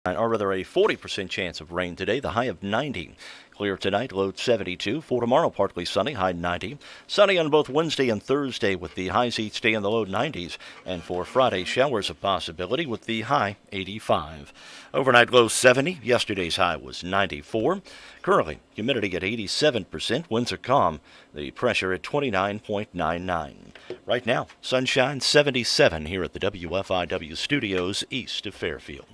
or rather a 40% chance of rain today, the high of 90. Clear tonight, low 72. For tomorrow, partly sunny, high 90. Sunny on both Wednesday and Thursday with the highs each stay in the low 90s. And for Friday, showers a possibility with the high 85. Overnight low 70. Yesterday's high was 94. Currently, humidity at 87%. Winds are calm. The pressure at 29.99. Right now, sunshine 77 here at the WFIW studios east of Fairfield.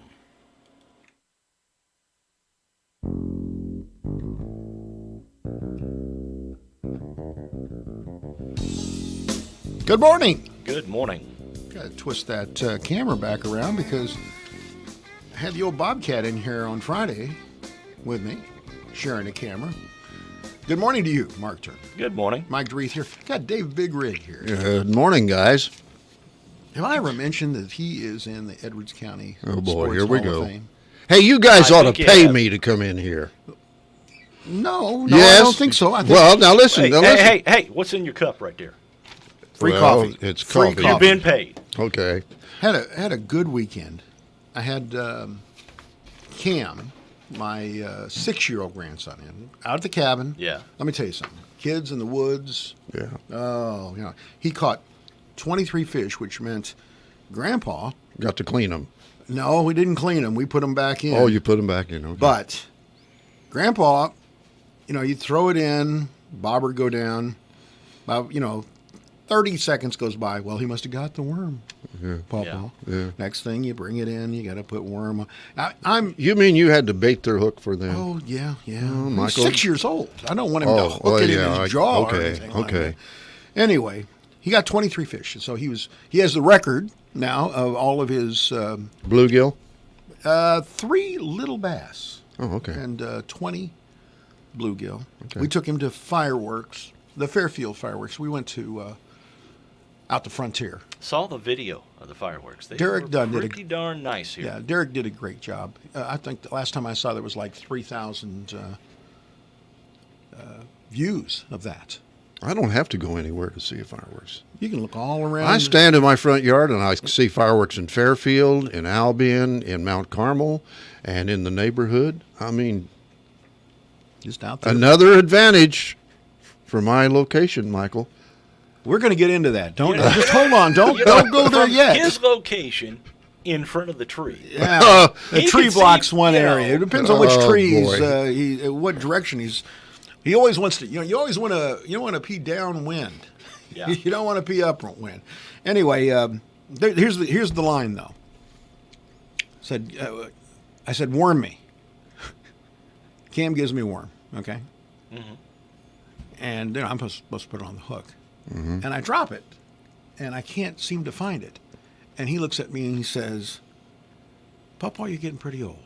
Good morning. Good morning. Got to twist that camera back around because I had the old Bobcat in here on Friday with me, sharing a camera. Good morning to you, Mark Turner. Good morning. Mike Dreeth here. Got Dave Big Rig here. Good morning, guys. Have I ever mentioned that he is in the Edwards County Sports here we Hall go. of Fame? Hey, you guys I ought to think you pay have. me to come in here. No, Yes. I don't think so. I think Well, now listen. Hey, what's in your cup right there? free Well, coffee. it's Free coffee. You've been paid. Okay. Had a good weekend. I had Cam, my 6-year-old grandson, in out at the cabin. Yeah. Let me tell you something. Kids in the woods. Yeah. Oh, he caught 23 fish, which meant Grandpa. Got to clean them. No, we didn't clean them. We put them back in. Oh, you put them back in. Okay. But Grandpa, you throw it in, bobber go down. About 30 seconds goes by. Well, he must have got the worm. Yeah. Pawpaw. Yeah. Next thing, you bring it in. You got to put worm. You mean you had to bait their hook for them? Oh yeah. He's Michael? 6 years old. I don't want him to hook it in his jaw. Or anything like that. Anyway, he got 23 fish, so he has the record now of all of his Bluegill? 3 little bass. Oh, okay. And 20 bluegill. Okay. We took him to fireworks, the Fairfield fireworks. We went to out the frontier. Saw the video of the fireworks. They Derek were Dunn did pretty darn nice here. Yeah, Derek did a great job. I think the last time I saw there was like 3,000 views of that. I don't have to go anywhere to see fireworks. You can look all around. I stand in my front yard and I see fireworks in Fairfield, in Albion, in Mount Carmel, and in the neighborhood. I mean, just out there. another advantage for my location, Michael. We're going to get into that. Don't just hold on. Don't go there From yet. his location in front of the tree. Yeah, the He tree can blocks see, one you know. area. It depends on which Oh, trees, boy. what direction he's. He always wants to. You always want to. You don't want to pee downwind. Yeah. You don't want to pee upwind. Anyway, here's the line though. I said, worm me. Cam gives me a worm. Okay. Mm-hmm. And I'm supposed to put it on the hook, Mm-hmm. and I drop it, and I can't seem to find it, and he looks at me and he says, "Papa, you're getting pretty old."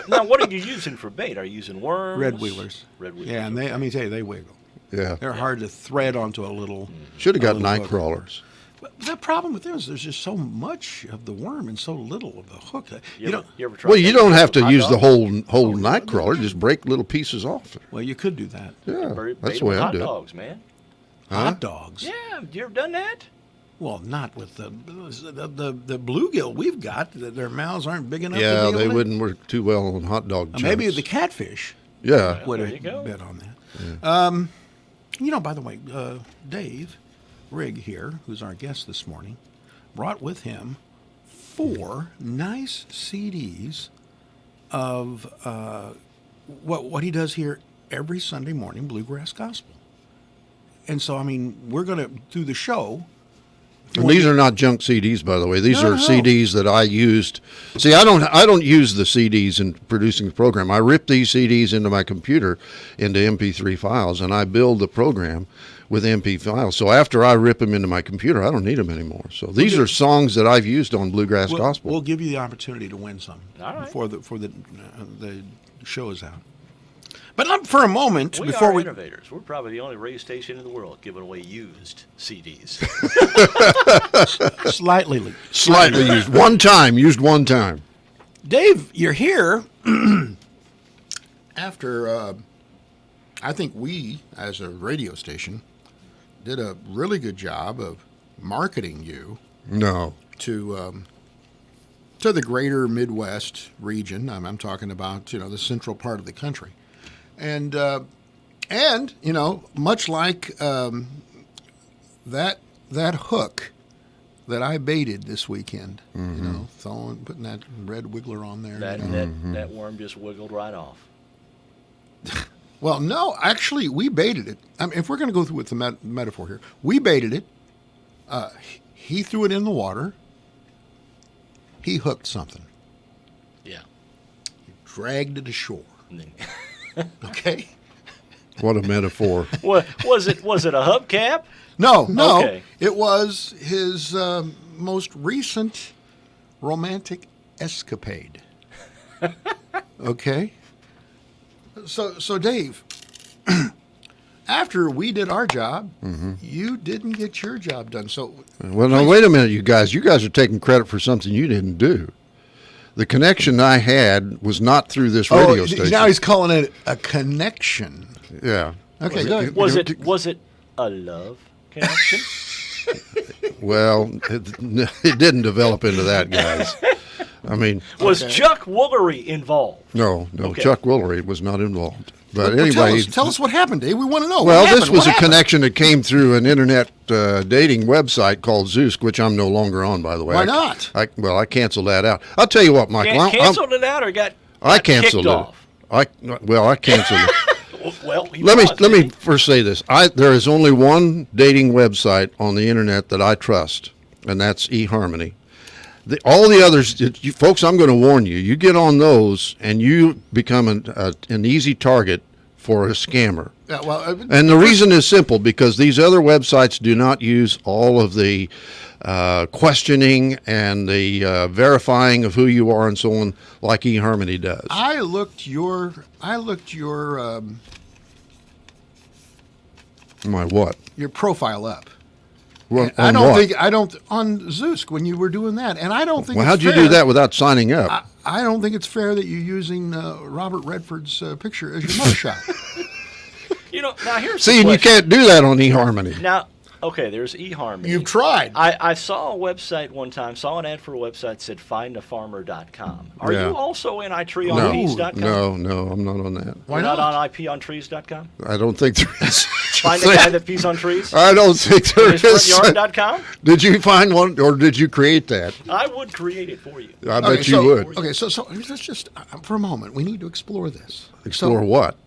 What are you using for bait? Are you using worms? Red wheelers. Red wheelers. Yeah, and okay. let me tell you, they wiggle. Yeah. They're hard to thread onto a little. Should have got a little night hook. crawlers. But the problem with them is there's just so much of the worm and so little of the hook. You ever tried Well, you that don't with have to hot use the dogs? whole night crawler. Just break little pieces off. Well, you could do that. Yeah, Bait that's the them way with I hot do it. dogs, man. Huh? Hot dogs. Yeah, you ever done that? Well, not with the bluegill we've got. Their mouths aren't big enough. Yeah, to deal they with. wouldn't work too well on hot dog chunks. Maybe the catfish Yeah. would there have you go. bet on that. By the way, Dave Rigg here, who's our guest this morning, brought with him 4 nice CDs of what he does here every Sunday morning, Bluegrass Gospel. And so, we're going to, through the show. And these are not junk CDs, by the way. These No, are no. CDs that I used. See, I don't use the CDs in producing the program. I rip these CDs into my computer into MP3 files, and I build the program with MP files. So after I rip them into my computer, I don't need them anymore. So these are songs that I've used on Bluegrass Gospel. We'll give you the opportunity to win some All right. before the show is out. But for a moment, We before are we innovators. We're probably the only radio station in the world giving away used CDs. slightly used one time. Dave, you're here after I think we, as a radio station, did a really good job of marketing you No. to to the greater Midwest region. I'm talking about the central part of the country, and much like that hook that I baited this weekend, putting that red wiggler on there. That worm just wiggled right off. Well, no, actually, we baited it. I mean, if we're going to go through with the metaphor here, we baited it. He threw it in the water. He hooked something. Yeah. He dragged it ashore. Okay. What a metaphor. What was it? Was it a hubcap? No. Okay. It was his most recent romantic escapade. Okay. So Dave, after we did our job, you didn't get your job done. So, well, now wait a minute, you guys. You guys are taking credit for something you didn't do. The connection I had was not through this radio station. Now he's calling it a connection. Yeah. Okay, go ahead. Was it a love connection? Well, it didn't develop into that, guys. I mean, was Chuck Woolery involved? No, Okay. Chuck Woolery was not involved. But Well, anyway, tell us what happened, Dave. We want to know. well, what this happened? was What a happened? connection that came through an internet dating website called Zeus, which I'm no longer on, by the way. Why not? I canceled that out. I'll tell you what, Michael. Canceled it out or got I canceled kicked it. off? I canceled it. Well, Let me first say this. There is only one dating website on the internet that I trust, and that's eHarmony. All the others, folks, I'm going to warn you. You get on those, and you become an easy target for a scammer. Yeah, well, And the reason is simple, because these other websites do not use all of the questioning and the verifying of who you are and so on, like eHarmony does. I looked your My what? your profile up. Well, I on don't what? think on Zeus when you were doing that, and I don't think. Well, it's how'd you fair. do that without signing up? I don't think it's fair that you're using Robert Redford's picture as your mugshot. Now here's See, the and you question. can't do that on eHarmony. Now, okay, there's eHarmony. You've tried. I saw a website one time, saw an ad for a website that said findafarmer.com. Are Yeah. you also in iTreeOnTrees.com? No, I'm not on that. Why You're not? not on IPOnTrees.com? I don't think there is. Find the guy that pees on trees? I don't think there is. Hisfrontyard.com? Did you find one, or did you create that? I would create it for you. I bet you would. Okay, so let's just for a moment we need to explore this. Explore So, what?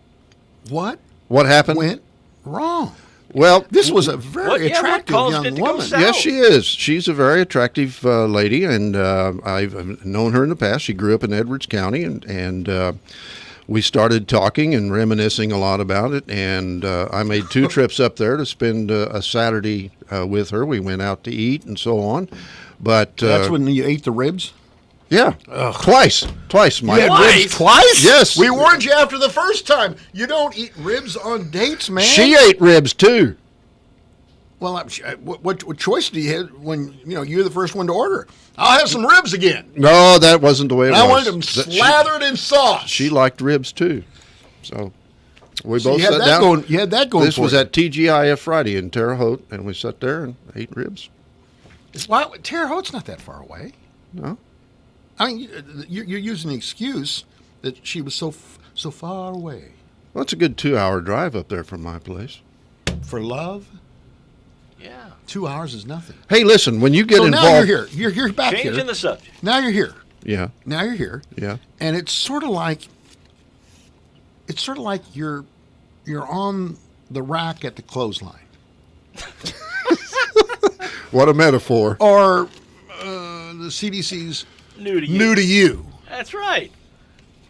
what What happened? went wrong? Well, This was a very What attractive caused young it to go woman. south? yes, she is. She's a very attractive lady, and I've known her in the past. She grew up in Edwards County, and we started talking and reminiscing a lot about it. And I made 2 trips up there to spend a Saturday with her. We went out to eat and so on. But That's when you ate the ribs. yeah, twice, Mike. You had Twice? ribs twice? Yes. We warned you after the first time. You don't eat ribs on dates, man. She ate ribs too. Well, what choice do you have when you're the first one to order? I'll have some ribs again. No, that wasn't the way it And I was. wanted them slathered in sauce. She liked ribs too, so we So both you had sat that down. going. You had that going. This for was you. at TGIF Friday in Terre Haute, and we sat there and ate ribs. Why, Terre Haute's not that far away. No, I mean, you're using the excuse that she was so far away well, it's a good 2-hour drive up there from my place. for love. Yeah. 2 hours is nothing. Hey, listen, when you get So involved, now you're here. You're back Changing here. the subject. Now you're here. yeah, Now you're here. yeah. And it's sort of like you're on the rack at the clothesline, What a metaphor. or the CDC's New to you. new to you. That's right.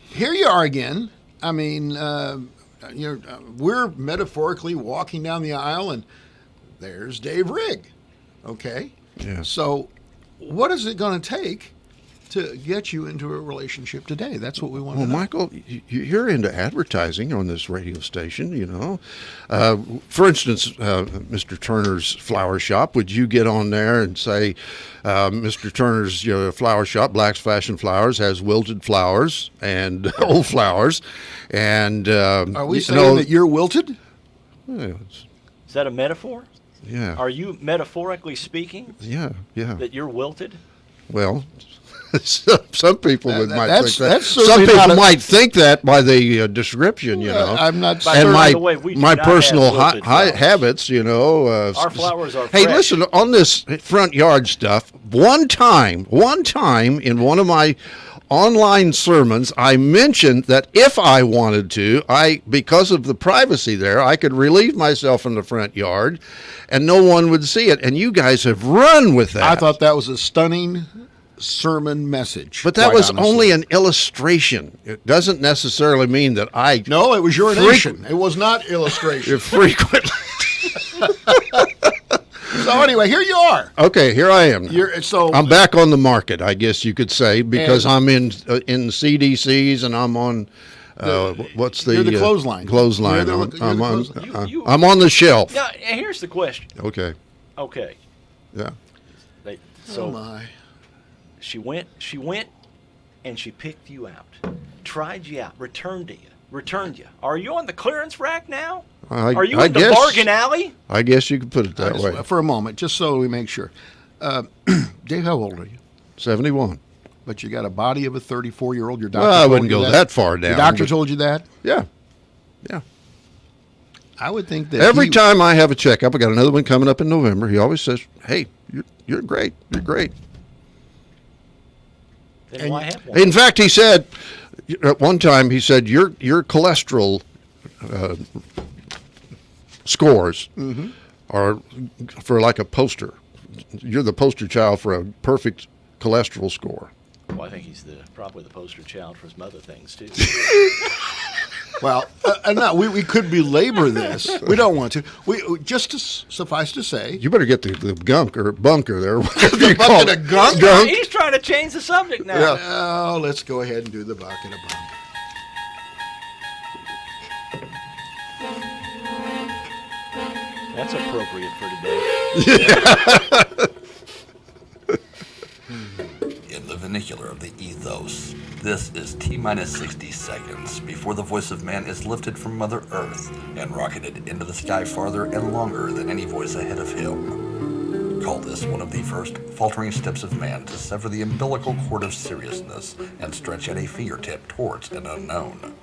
Here you are again. I mean, we're metaphorically walking down the aisle, and there's Dave Rigg. Okay. Yeah. So, what is it going to take to get you into a relationship today? That's what we want Well, to know. Michael, you're into advertising on this radio station, you know. For instance, Mr. Turner's Flower Shop, would you get on there and say, Mr. Turner's flower shop, Black's Fashion Flowers, has wilted flowers and old flowers, and Are we saying that you're wilted? yeah, Is that a metaphor? yeah, Are you metaphorically speaking yeah. that you're wilted? Well, Some people might think that. that's Some certainly people not might think that by the description, you know. I'm not By certain. And the way, we do my not personal have wilted flowers. habits, you know. Our flowers are Hey, fresh. listen, on this front yard stuff, one time in one of my online sermons, I mentioned that if I wanted to, because of the privacy there, I could relieve myself in the front yard and no one would see it. And you guys have run with that. I thought that was a stunning sermon message. But that quite was honestly. only an illustration. It doesn't necessarily mean that I No, it was urination. It was not illustration. frequently. So anyway, here you are. Okay, here I am. I'm back on the market, I guess you could say, because I'm in CDCs and I'm on what's the you're the clothesline. Clothesline. You're the I'm on. clothesline. I'm on the shelf. Now, and here's the question. Okay. Okay. Yeah. So Oh my. she went, and she picked you out, tried you out, returned you. Are you on the clearance rack now? Are you in the bargain alley? I guess you could put it that way. For a moment, just so we make sure. Dave, how old are you? 71. But you got a body of a 34-year-old. Your doctor Well, I told wouldn't you go that far down. Your doctor but- told you that? Yeah. Yeah. I would think that Every time I have a checkup, I got another one coming up in November. He always says, "Hey, you're great. You're great." Then why have one? In fact, he said at one time, he said, your cholesterol scores are for like a poster. You're the poster child for a perfect cholesterol score. Well, I think he's probably the poster child for some other things too. Well, no, we could belabor this. We don't want to. We just to suffice to say, You better get the gunk or bunker there. Whatever you call bucket it. of gunk? Gunk. He's trying to change the subject now. Yeah. oh, let's go ahead and do the bucket of bunk. That's appropriate for today. In the vernacular of the ethos, this is T-minus 60 seconds before the voice of man is lifted from Mother Earth and rocketed into the sky farther and longer than any voice ahead of him. Call this one of the first faltering steps of man to sever the umbilical cord of seriousness and stretch at a fingertip towards an unknown.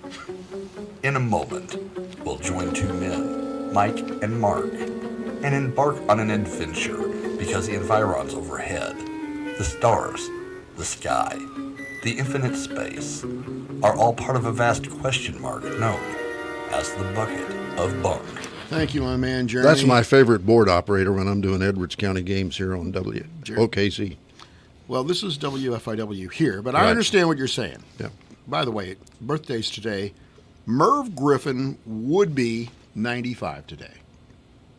In a moment, we'll join two men, Mike and Mark, and embark on an adventure because the environs overhead, the stars, the sky, the infinite space, are all part of a vast question mark known as the bucket of bunk. Thank you, my man, Jeremy. That's my favorite board operator when I'm doing Edwards County games here on OKC. Well, this is WFIW here, but I Right. understand what you're saying. Yeah. By the way, birthdays today. Merv Griffin would be 95 today.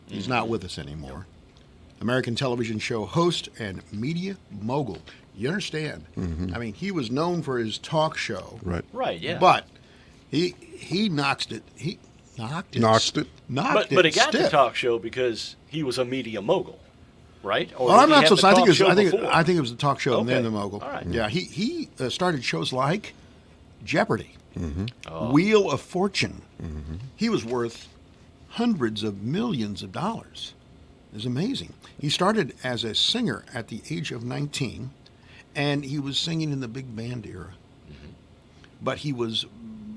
He's not with us anymore. American television show host and media mogul. You understand? I mean, he was known for his talk show. Right. Right, yeah. But he knocked it. He knocked it. Knocked it. Knocked but it he got the stiff. talk show because he was a media mogul, right? Or Well, did I'm he not have so. the I think talk it was. show I think. before? I think it was the talk show and then Okay. the mogul. All right. Yeah. He started shows like Jeopardy, Oh. Wheel of Fortune. He was worth hundreds of millions of dollars. It was amazing. He started as a singer at the age of 19, and he was singing in the big band era. But he was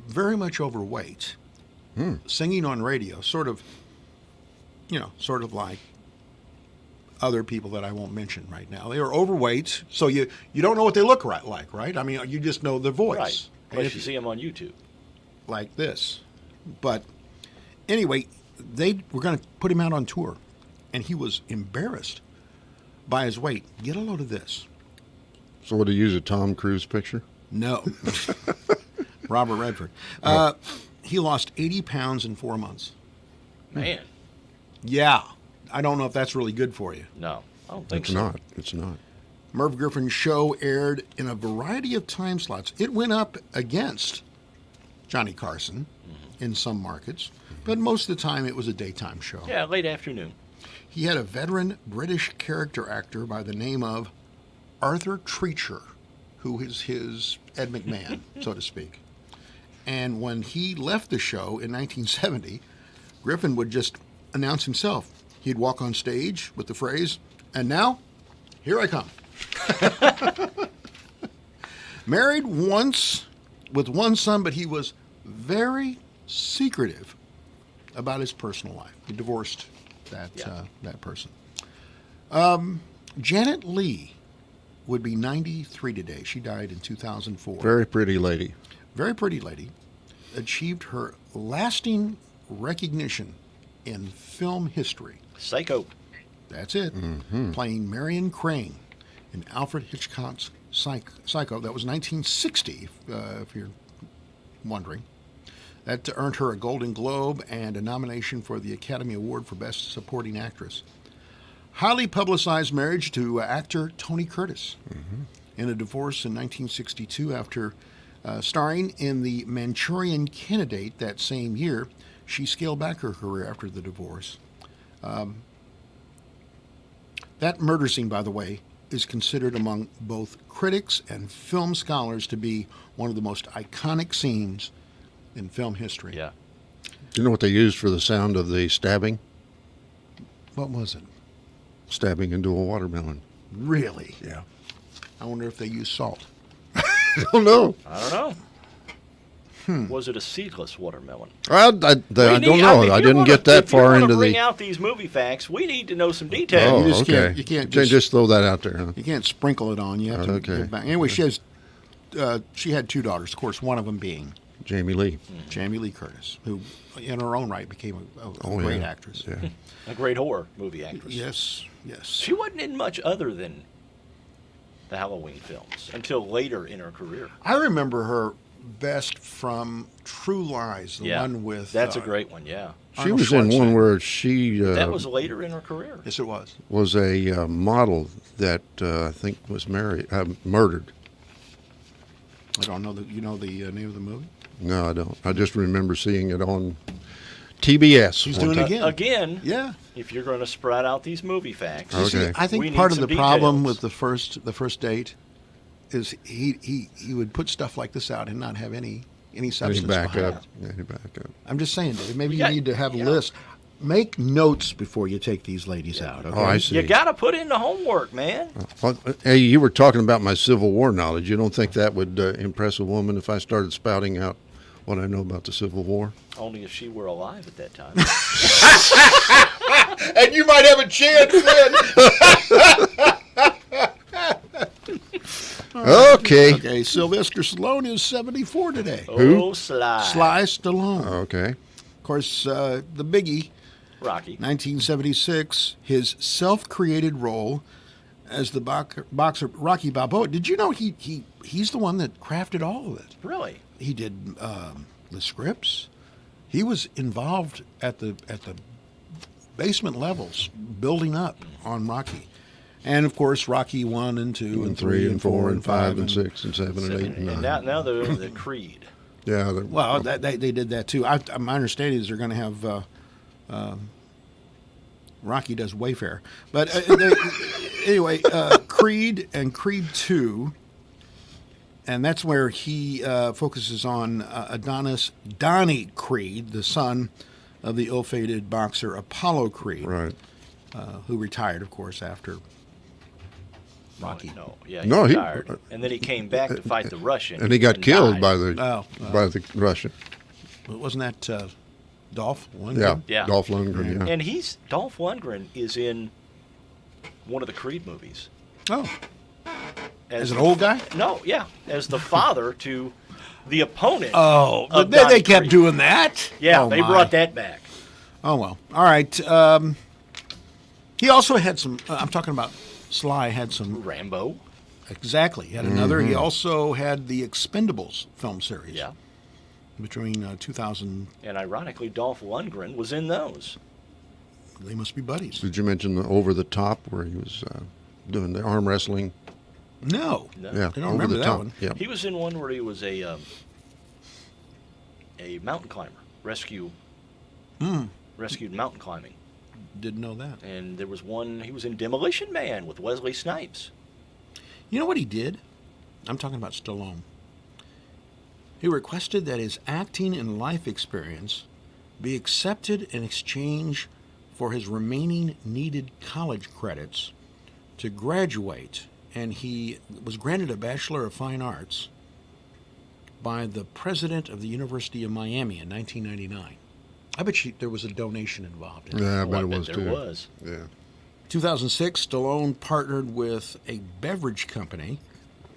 very much overweight, singing on radio, sort of like other people that I won't mention right now. They are overweight, so you don't know what they look like, right? I mean, you just know their voice. Right. And Unless if you see him on YouTube. like this. But anyway, they were going to put him out on tour, and he was embarrassed by his weight. Get a load of this. So would he use a Tom Cruise picture? No. Robert Redford. He lost 80 pounds in 4 months. Man, Yeah. I don't know if that's really good for you. no. I don't think It's so. not. It's not. Merv Griffin's show aired in a variety of time slots. It went up against Johnny Carson in some markets, but most of the time it was a daytime show. Yeah, late afternoon. He had a veteran British character actor by the name of Arthur Treacher, who is his Ed McMahon, so to speak. And when he left the show in 1970, Griffin would just announce himself. He'd walk on stage with the phrase, "And now, here I come." Married once with one son, but he was very secretive about his personal life. He divorced that person. Janet Leigh would be 93 today. She died in 2004. Very pretty lady. Very pretty lady. Achieved her lasting recognition in film history. Psycho. That's it. Playing Marion Crane in Alfred Hitchcock's Psycho. That was 1960, if you're wondering. That earned her a Golden Globe and a nomination for the Academy Award for Best Supporting Actress. Highly publicized marriage to actor Tony Curtis. In a divorce in 1962 after starring in The Manchurian Candidate that same year, she scaled back her career after the divorce. That murder scene, by the way, is considered among both critics and film scholars to be one of the most iconic scenes in film history. Yeah. Do you know what they used for the sound of the stabbing? What was it? Stabbing into a watermelon. Really? Yeah. I wonder if they used salt. I don't know. I don't know. Was it a seedless watermelon? I don't know. If I you didn't wanna- get that if you far wanna into bring the. out these movie facts, we need to know some Oh, details. You just okay. can't- you can't just- throw that out there. Huh? You can't sprinkle it on. You have to Okay. get back. Anyway, she had two daughters, of course, one of them being Jamie Lee. Jamie Lee Curtis, who in her own right became a great actress. Yeah. A great horror movie actress. Yes. She wasn't in much other than the Halloween films until later in her career. I remember her best from True Lies, the one with. That's a great one, yeah. She Arnold was in one Schwarzenegger. where she That was later in her career. Yes, it was. was a model that I think was murdered. I don't know. You know the name of the movie? No, I don't. I just remember seeing it on TBS. She's one doing it time. again. Again, Yeah. if you're going to spread out these movie facts, Okay. See, I think We part need of the some problem details. with the first date is he would put stuff like this out and not have any Any substance behind it. backup? Any backup? I'm just saying, Dave, maybe You you got- need to have a you know. list. Make notes before you take these ladies out. Okay? Oh, I see. you got to put in the homework, man. Well, hey, you were talking about my Civil War knowledge. You don't think that would impress a woman if I started spouting out what I know about the Civil War? Only if she were alive at that time. And you might have a chance then. Okay. Okay, Sylvester Stallone is 74 today. Oh, Sly. Sly Stallone. Okay. Of course, the biggie, Rocky. 1976, his self-created role as the boxer Rocky Balboa. Did you know he's the one that crafted all of it? Really? He did the scripts. He was involved at the basement levels, building up on Rocky, and of course Rocky 1 and 2 And 3 and 4 and 5 and 6 and 7 and 8 and 9. And now they're the Creed. Yeah. Well, they did that too. My understanding is they're going to have Rocky does Wayfair, but anyway, Creed and Creed 2, and that's where he focuses on Adonis Donnie Creed, the son of the ill-fated boxer Apollo Creed, Right. who retired, of course, after Rocky. No, yeah, No, he he- retired. And then he came back to fight the Russian. And he got killed died. by the Russian. Wasn't that Dolph Lundgren? Yeah. Yeah. Dolph Lundgren. Yeah. And Dolph Lundgren is in one of the Creed movies. Oh, as an old guy? No, yeah, as the father to the opponent. Oh, of but they Donnie kept Creed. doing that? Yeah, Oh, they my. brought that back. Oh, well. All right. He also had some, I'm talking about Sly had some, Rambo. exactly. He had another. He also had the Expendables film series. Yeah. Between 2000, And ironically, Dolph Lundgren was in those. they must be buddies. Did you mention the Over the Top where he was doing the arm wrestling? No. No. Yeah. I don't Over remember the that Top. one. Yeah. He was in one where he was a mountain climber, rescued mountain climbing. Didn't know that. And there was one, he was in Demolition Man with Wesley Snipes. You know what he did? I'm talking about Stallone. He requested that his acting and life experience be accepted in exchange for his remaining needed college credits to graduate, and he was granted a Bachelor of Fine Arts by the president of the University of Miami in 1999. I bet there was a donation involved in it. Yeah, I bet I it bet was there too. was. Yeah. 2006, Stallone partnered with a beverage company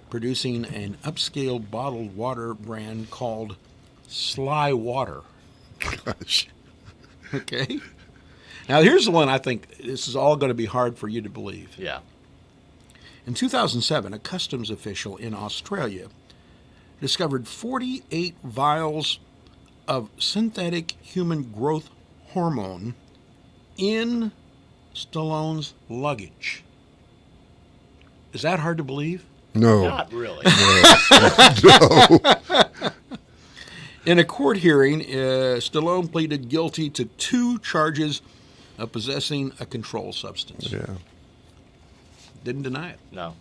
producing an upscale bottled water brand called Sly Water. Gosh. Okay? Now, here's the one I think this is all going to be hard for you to believe. Yeah. In 2007, a customs official in Australia discovered 48 vials of synthetic human growth hormone in Stallone's luggage. Is that hard to believe? No. Not really. In a court hearing, Stallone pleaded guilty to 2 charges of possessing a controlled substance. Yeah. Didn't deny it. No.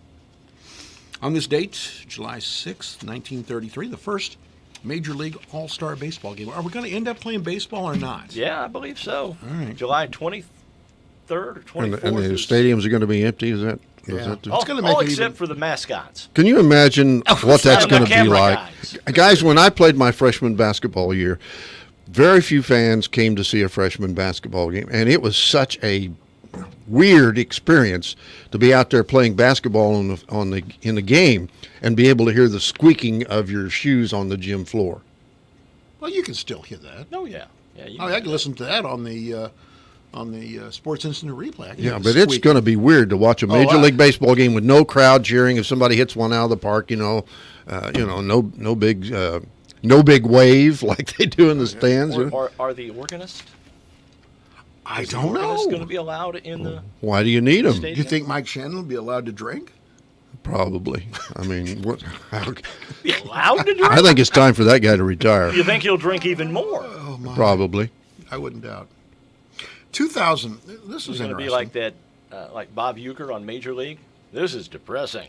On this date, July 6, 1933, the first Major League All-Star Baseball game. Are we going to end up playing baseball or not? Yeah, I believe so. All right. July 23rd or 24th. And the is- stadiums are going to be empty. Is that? Yeah. Is that the- all, It's gonna make all it except even- for the mascots. Can you imagine what that's and going the to be camera like? guys. When I played my freshman basketball year, very few fans came to see a freshman basketball game, and it was such a weird experience to be out there playing basketball in the game and be able to hear the squeaking of your shoes on the gym floor. Well, you can still hear that. Oh, yeah. Yeah, you I can listen to that on the Sports Instant Replay. I can hear Yeah, the but it's squeak. going to be weird to watch a Major League Baseball game with no crowd cheering if somebody hits one out of the park. No big wave like they do in the stands. Are the organists? I Is the don't organist know. going to be allowed in the Why do you need them? stadium? Do you think Mike Shannon will be allowed to drink? Probably. I mean, Be allowed to drink? I think it's time for that guy to retire. You think he'll drink even more? Oh, my. Probably. I wouldn't doubt. 2000. This is It's going to interesting. be like that, like Bob Uecker on Major League. This is depressing.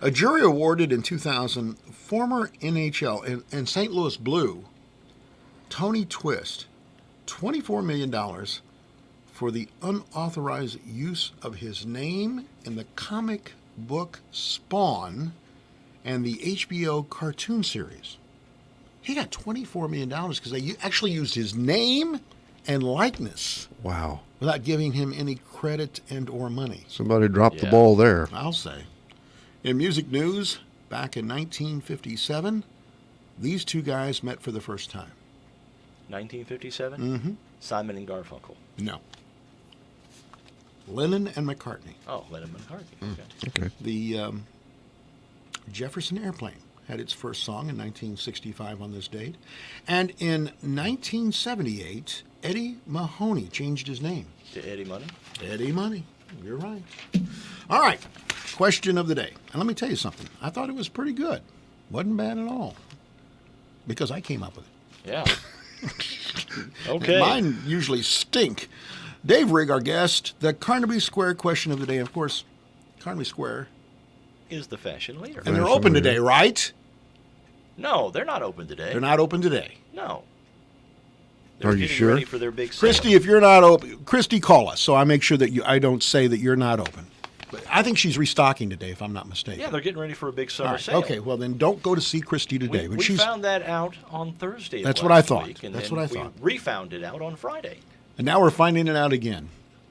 A jury awarded in 2000 former NHL and St. Louis Blue Tony Twist $24 million for the unauthorized use of his name in the comic book Spawn and the HBO cartoon series. He got $24 million because they actually used his name and likeness Wow. without giving him any credit and or money. Somebody dropped the Yeah. ball there. I'll say. In music news, back in 1957, these two guys met for the first time. 1957? Mm-hmm. Simon and Garfunkel. No. Lennon and McCartney. Oh, Lennon McCartney. Okay. Okay. The Jefferson Airplane had its first song in 1965 on this date. And in 1978, Eddie Mahoney changed his name. To Eddie Money? Eddie Money. You're right. All right. Question of the day. And let me tell you something. I thought it was pretty good. Wasn't bad at all. Because I came up with it. Yeah. Okay. Mine usually stink. Dave Rigg, our guest, the Carnaby Square question of the day. Of course, Carnaby Square. Is the fashion leader. And they're Fashion open leader. today, right? No, they're not open today. They're not open today. No. Are you getting sure? ready for their big sale. Christy, if you're not open, Christy, call us so I make sure that I don't say that you're not open. But I think she's restocking today, if I'm not mistaken. Yeah, they're getting ready for a big All summer right, sale. okay, well then don't go to see Christy today. We, but we she's found that out on Thursday. of That's what I last thought. week, and That's then what I thought. We refound it out on Friday. and now we're finding it out again.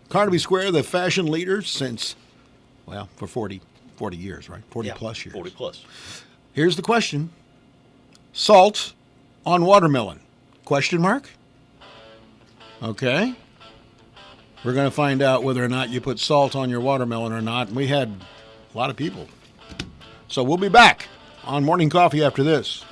Carnaby Square, the fashion leader since, well, for 40 years, right? 40 Yeah, plus years. 40 plus. Here's the question. Salt on watermelon? Question mark? Okay. We're going to find out whether or not you put salt on your watermelon or not. And we had a lot of people. So we'll be back on Morning Coffee after this.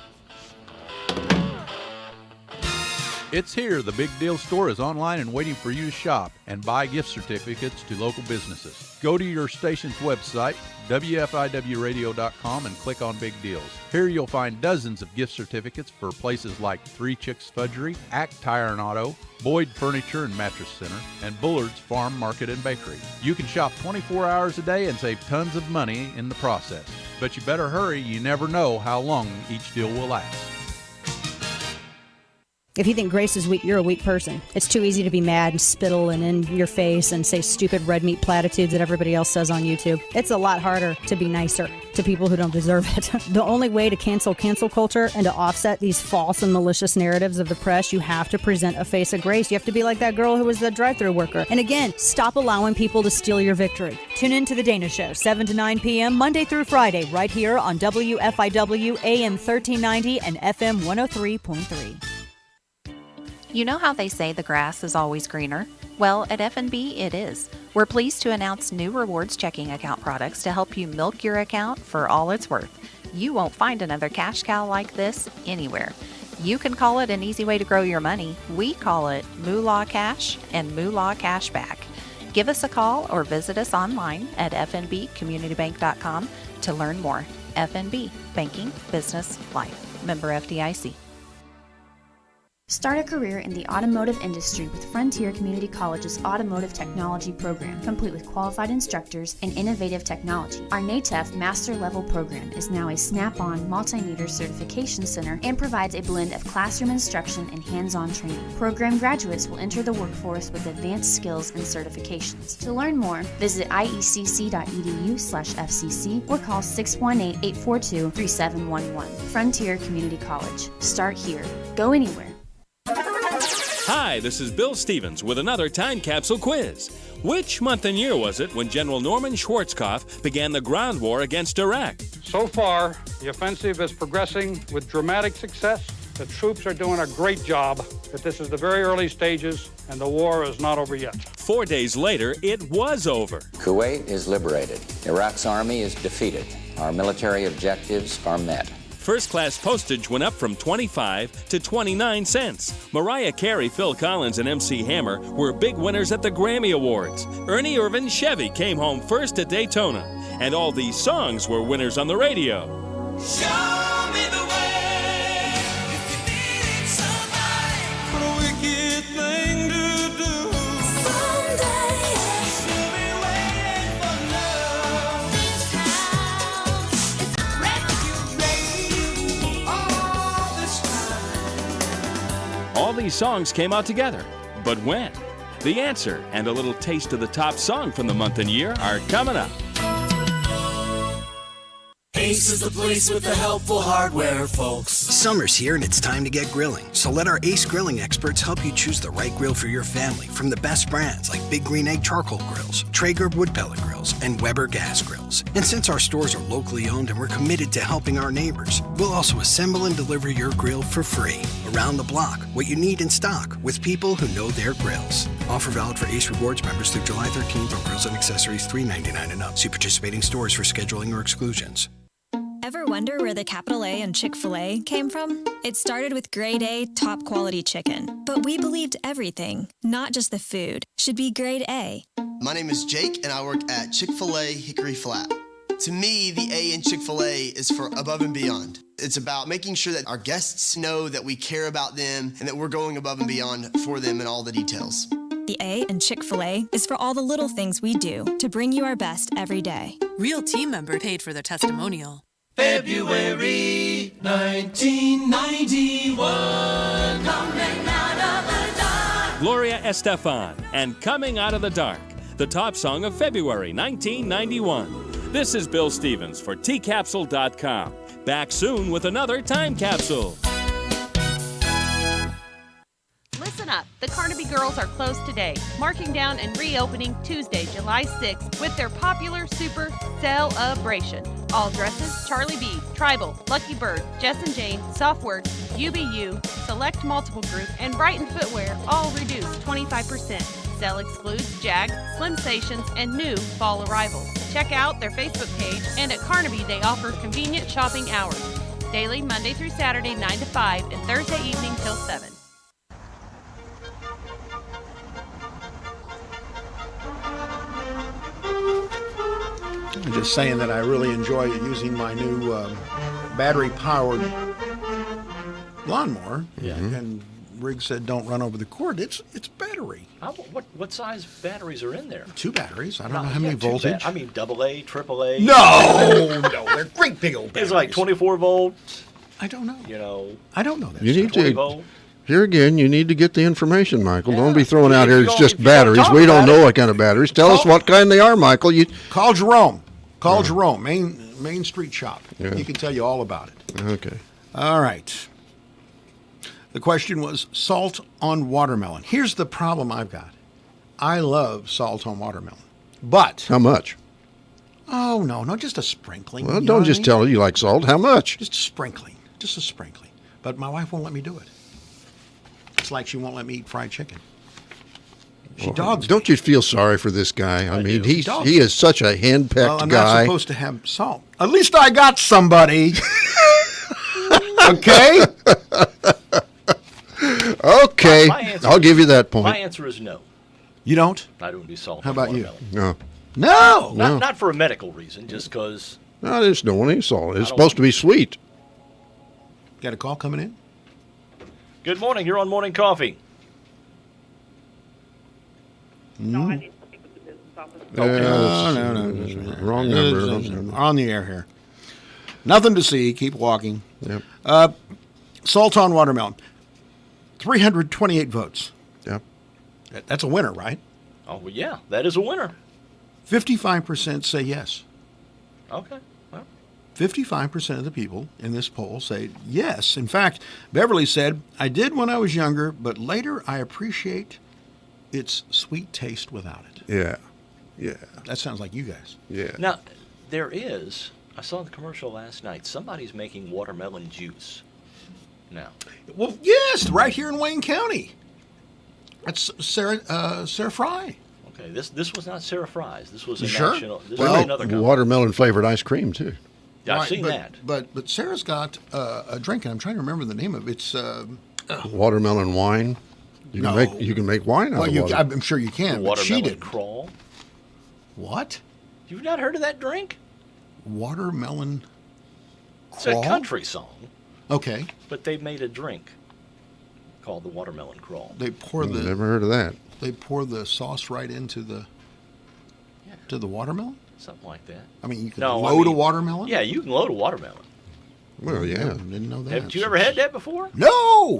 It's here. The Big Deal Store is online and waiting for you to shop and buy gift certificates to local businesses. Go to your station's website, WFIWradio.com, and click on Big Deals. Here you'll find dozens of gift certificates for places like Three Chicks Fudgery, Act Tire and Auto, Boyd Furniture and Mattress Center, and Bullard's Farm Market and Bakery. You can shop 24 hours a day and save tons of money in the process. But you better hurry. You never know how long each deal will last. If you think Grace is weak, you're a weak person. It's too easy to be mad and spittle and in your face and say stupid red meat platitudes that everybody else says on YouTube. It's a lot harder to be nicer to people who don't deserve it. The only way to cancel culture and to offset these false and malicious narratives of the press, you have to present a face of grace. You have to be like that girl who was the drive-thru worker. And again, stop allowing people to steal your victory. Tune in to The Dana Show, 7 to 9 p.m., Monday through Friday, right here on WFIW AM 1390 and FM 103.3. You know how they say the grass is always greener? Well, at F&B it is. We're pleased to announce new rewards checking account products to help you milk your account for all it's worth. You won't find another cash cow like this anywhere. You can call it an easy way to grow your money. We call it Moolah Cash and Moolah Cash Back. Give us a call or visit us online at fnbcommunitybank.com to learn more. FNB, banking, business, life. Member FDIC. Start a career in the automotive industry with Frontier Community College's Automotive Technology program, complete with qualified instructors and innovative technology. Our NATEF Master Level program is now a Snap-on Multimeter Certification Center and provides a blend of classroom instruction and hands-on training. Program graduates will enter the workforce with advanced skills and certifications. To learn more, visit iecc.edu/FCC or call 618-842-3711. Frontier Community College. Start here. Go anywhere. Hi, this is Bill Stevens with another time capsule quiz. Which month and year was it when General Norman Schwarzkopf began the ground war against Iraq? So far, the offensive is progressing with dramatic success. The troops are doing a great job, but this is the very early stages, and the war is not over yet. 4 days later, it was over. Kuwait is liberated. Iraq's army is defeated. Our military objectives are met. First-class postage went up from 25 to 29 cents. Mariah Carey, Phil Collins, and MC Hammer were big winners at the Grammy Awards. Ernie Irvan Chevy came home first at Daytona. And all these songs were winners on the radio. Show me the way if you need somebody. What a wicked thing to do. Someday she'll be waiting for love. This house is refuge all this time. All these songs came out together. But when? The answer and a little taste of the top song from the month and year are coming up. Ace is the place with the helpful hardware, folks. Summer's here and it's time to get grilling. So let our Ace grilling experts help you choose the right grill for your family from the best brands like Big Green Egg Charcoal Grills, Traeger Wood Pellet Grills, and Weber Gas Grills. And since our stores are locally owned and we're committed to helping our neighbors, we'll also assemble and deliver your grill for free. Around the block, what you need in stock with people who know their grills. Offer valid for Ace Rewards members through July 13th on grills and accessories $3.99 and up. See participating stores for scheduling or exclusions. Ever wonder where the capital A in Chick-fil-A came from? It started with grade A, top quality chicken. But we believed everything, not just the food, should be grade A. My name is Jake and I work at Chick-fil-A Hickory Flat. To me, the A in Chick-fil-A is for above and beyond. It's about making sure that our guests know that we care about them and that we're going above and beyond for them in all the details. The A in Chick-fil-A is for all the little things we do to bring you our best every day. Real team member paid for their testimonial. February 1991, coming out of the dark. Gloria Estefan and Coming Out of the Dark, the top song of February 1991. This is Bill Stevens for tcapsule.com. Back soon with another time capsule. Listen up. The Carnaby Girls are closed today, marking down and reopening Tuesday, July 6th with their popular Super Celebration. All dresses, Charlie B, Tribal, Lucky Bird, Jess and Jane, Softwork, UBU, Select Multiple Group, and Brighton Footwear all reduced 25%. Sale excludes Jag, Slim Stations, and new fall arrivals. Check out their Facebook page, and at Carnaby they offer convenient shopping hours. Daily, Monday through Saturday, 9 to 5, and Thursday evening till 7. I'm just saying that I really enjoy using my new battery-powered lawnmower. Yeah. And Riggs said, "Don't run over the cord." It's battery. What size batteries are in there? 2 batteries. I don't know how many voltage. I mean, AA, AAA. No, they're great big old batteries. It's like 24 volts. I don't know. You know. I don't know that. You need 20 to volt. Here again, you need to get the information, Michael. Don't be throwing out If here you it's don't- just if you don't batteries. talk We don't about know it- what kind of batteries. Tell us Call- what kind they are, Michael. Call Jerome. Call Jerome, Main Street Shop. Yeah. He can tell you all about it. Okay. All right. The question was salt on watermelon. Here's the problem I've got. I love salt on watermelon. But How much? oh no, just a sprinkling. Well, you know don't what just I mean? tell her you like salt. How much? Just a sprinkling. Just a sprinkling. But my wife won't let me do it. It's like she won't let me eat fried chicken. She dogs me. Don't you feel sorry for this guy? I mean, do. he Dogs is such a henpecked Well, I'm guy. not supposed to have salt. At least I got somebody. Okay? Okay, My answer I'll is- give you that point. My answer is no. You don't? I don't do salt. How on about you? watermelon. No, No. Not for a medical reason, just because. no, I just don't want any salt. It's don't supposed to be sweet. Got a call coming in? Good morning. You're on Morning Coffee. No, Yeah, no. wrong number. On the air here. Nothing to see. Keep walking. Yep. Salt on watermelon. 328 votes. Yep. That's a winner, right? Oh, well, yeah, that is a winner. 55% say yes. Okay. Well, 55% of the people in this poll say yes. In fact, Beverly said, I did when I was younger, but later I appreciate its sweet taste without it. Yeah. Yeah. That sounds like you guys. Yeah. now, I saw the commercial last night. Somebody's making watermelon juice now. Well, yes, right here in Wayne County. That's Sarah Fry. Okay, this was not Sarah Fry's. This was a Sure? national. This Well, was another company. Watermelon flavored ice cream too. Yeah, I've Right, seen but, that. But Sarah's got a drink, and I'm trying to remember the name of it. It's Watermelon wine. You No. can make wine out well, of water. I'm sure you can, but she Watermelon did. crawl. What? You've not heard of that drink? Watermelon It's crawl? a country song, Okay. but they made a drink called the watermelon crawl. They pour the Never heard of that. they pour the sauce right into the watermelon. Something like that. I mean, you can No, load a mean, watermelon. Yeah, you can load a watermelon. Well, yeah. Didn't know that. Have you ever had that before? No.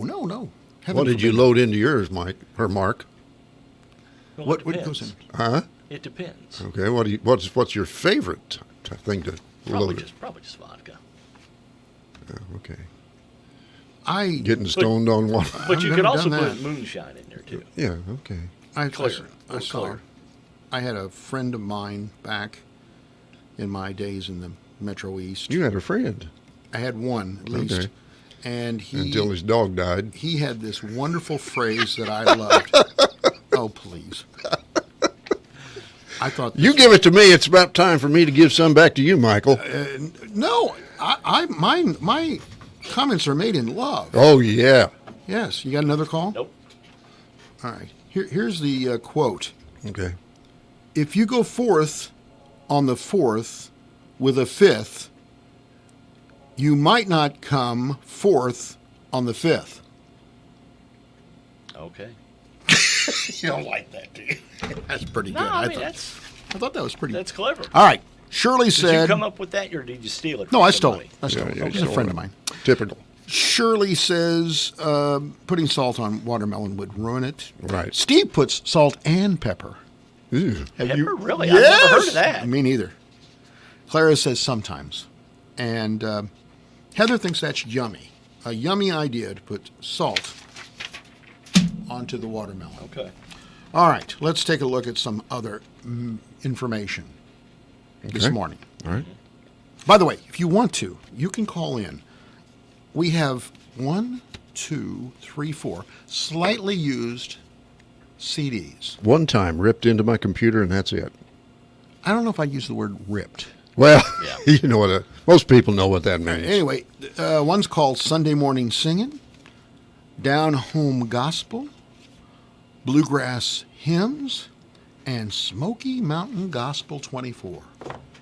Heaven What did you forbid. load into yours, Mike or Mark? Well, What it goes depends. in? Huh? It depends. Okay. What's your favorite thing to Probably load? probably just vodka. Okay. I Getting stoned on water. But I've you never could also done put that. moonshine in there too. Yeah. Okay. Clear. I saw. Clear. I had a friend of mine back in my days in the Metro East. You had a friend I had one at least, Okay. and he until his dog died. he had this wonderful phrase that I loved. Oh, please. I thought You give it to me. It's about time for me to give some back to you, Michael. no. My comments are made in love. Oh yeah. Yes. You got another call? Nope. All right. Here's the quote. Okay. If you go forth on the 4th with a 5th, you might not come forth on the 5th. Okay. You don't like that, do you? That's pretty No, good. I mean thought, that's I thought that was pretty. that's clever. All right. Shirley Did said. you come up with that, or did you steal it? No, from I stole somebody? it. I stole Yeah, it. yeah, He's you a stole friend it. of mine. Typical. Shirley says putting salt on watermelon would ruin it. Right. Steve puts salt and pepper. Ew. Have Pepper? Really? Yes! I've never heard of that. Me neither. Clara says sometimes. And Heather thinks that's yummy. A yummy idea to put salt onto the watermelon. Okay. All right, let's take a look at some other information this Okay. morning. All right. By the way, if you want to, you can call in. We have 1, 2, 3, 4 slightly used CDs. One time ripped into my computer and that's it. I don't know if I use the word ripped. Well, Yeah. you know what? Most people know what that means. Anyway, one's called Sunday Morning Singing, Down Home Gospel, Bluegrass Hymns, and Smoky Mountain Gospel 24.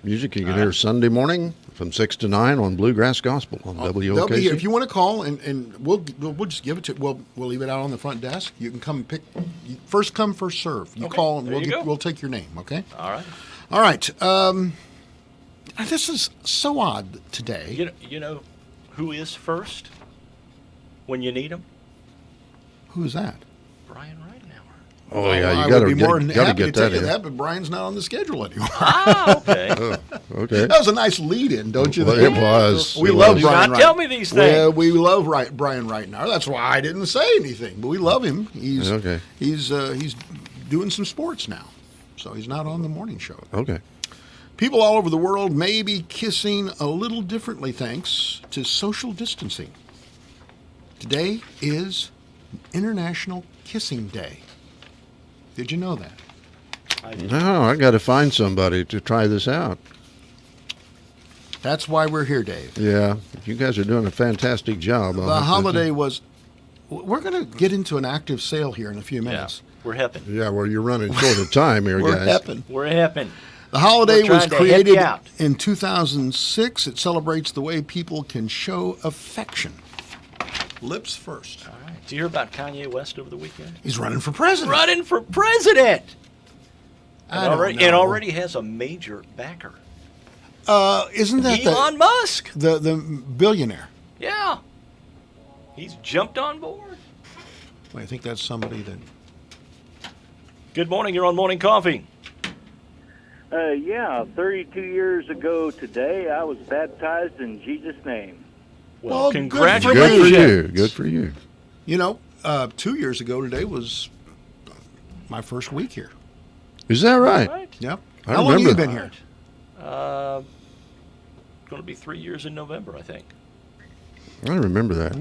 Music you can hear Sunday morning from 6 to 9 on Bluegrass Gospel on They'll be here. WOKC. If you want to call, and we'll just give it to we'll leave it out on the front desk. You can come and pick. First come, first serve. You Okay, call and there you go. we'll take your name. Okay. All right. All right. This is so odd today. You know who is first when you need them? Who's that? Brian Reitenauer. Oh yeah, I you got would be more than to happy get to tell that you in. that, but Brian's not on the schedule anymore. Ah, okay. Okay. That was a nice lead-in, don't you Well, think? it was. We It love was. Do Brian. not tell me these things. Well, we love Brian Reitenauer. That's why I didn't say anything. But we love him. He's Okay. He's doing some sports now, so he's not on the morning show. Okay. People all over the world may be kissing a little differently thanks to social distancing. Today is International Kissing Day. Did you know that? No, I got to find somebody to try this out. That's why we're here, Dave. Yeah, you guys are doing a fantastic job. The holiday was. We're going to get into an active sale here in a few minutes. We're hepping. Yeah, well, you're running short of time here, We're guys. hepping. We're hepping. The holiday We're was trying to help created you out. in 2006. It celebrates the way people can show affection. Lips first. All right. Did you hear about Kanye West over the weekend? He's running for president. Running for president. I don't And know. already has a major backer. Isn't that Elon Musk? the billionaire? Yeah. He's jumped on board. Well, I think that's somebody that. Good morning. You're on Morning Coffee. Yeah, 32 years ago today, I was baptized in Jesus' name. Well, Good congratulations. Good for you. Good for you. You know, 2 years ago today was my first week here. Is that right? Right. Yep. I How long have you remember been here? Going to be 3 years in November, I think. I remember that.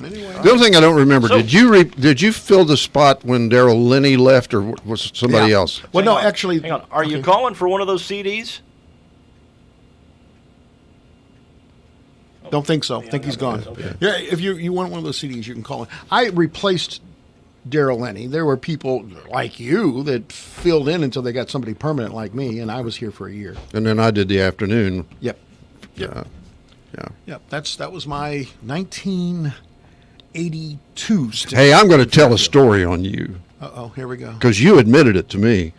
Anyway, The only thing I don't remember, So- did you fill the spot when Daryl Linney left, or was somebody Yeah. else? Well, Hang no, on. actually. Hang on. Are you okay. calling for one of those CDs? Don't think so. Think he's gone. Okay. Yeah, if you want one of those CDs, you can call it. I replaced Daryl Lenny. There were people like you that filled in until they got somebody permanent like me, and I was here for a year. And then I did the afternoon. Yep. Yeah. Yep. That was my 1982 stint. Hey, I'm going to tell a story on you Uh-oh, here we go. because you admitted it to me.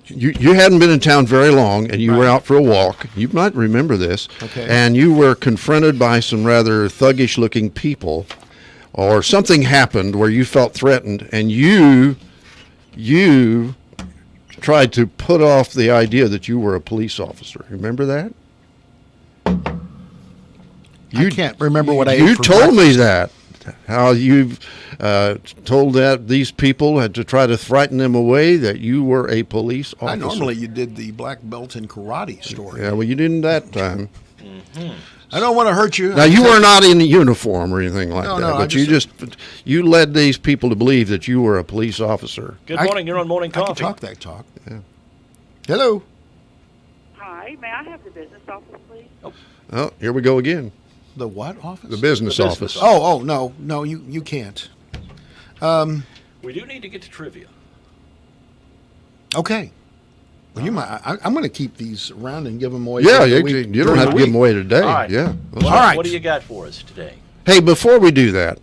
You hadn't been in town very long, and you were out for a walk. You might remember this. Okay. And you were confronted by some rather thuggish-looking people, or something happened where you felt threatened, and you tried to put off the idea that you were a police officer. Remember that? I can't remember what I ate You for told me breakfast. that. How you've told that these people had to try to frighten them away that you were a police officer. Normally you did the black belt in karate story. Yeah, well, you didn't that time. I don't want to hurt you. Now, you were not in uniform or anything like No, that, no, I but you led these people to believe that you were a police officer. Good morning. You're on Morning I can Coffee. talk that talk. Yeah. Hello. Hi, may I have the business office, please? Oh, here we go again. The what office? The business The business office. Oh, no, you can't. We do need to get to trivia. Okay. Well, you might. I'm going to keep these around and give them away. Yeah, during the you week- don't during have the to give week. them away today. All right. Yeah. All right. What do you got for us today? Hey, before we do that,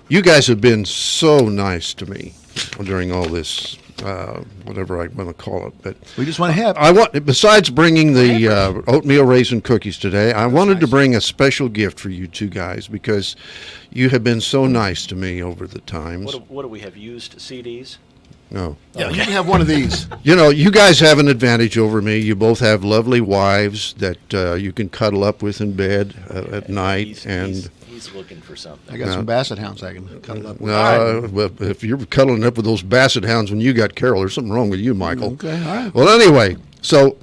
you guys have been so nice to me during all this, whatever I want to call it. But We just want to have. besides bringing the oatmeal raisin cookies today, I wanted to bring a special gift for you two guys because you have been so nice to me over the times. What do we have? Used CDs? No. Yeah, you can have one of these. You know, you guys have an advantage over me. You both have lovely wives that you can cuddle up with in bed at night. He's looking for something. I got some basset hounds I can cuddle up with. Well, if you're cuddling up with those basset hounds when you got Carol, there's something wrong with you, Michael. Okay, all right. Well, anyway, so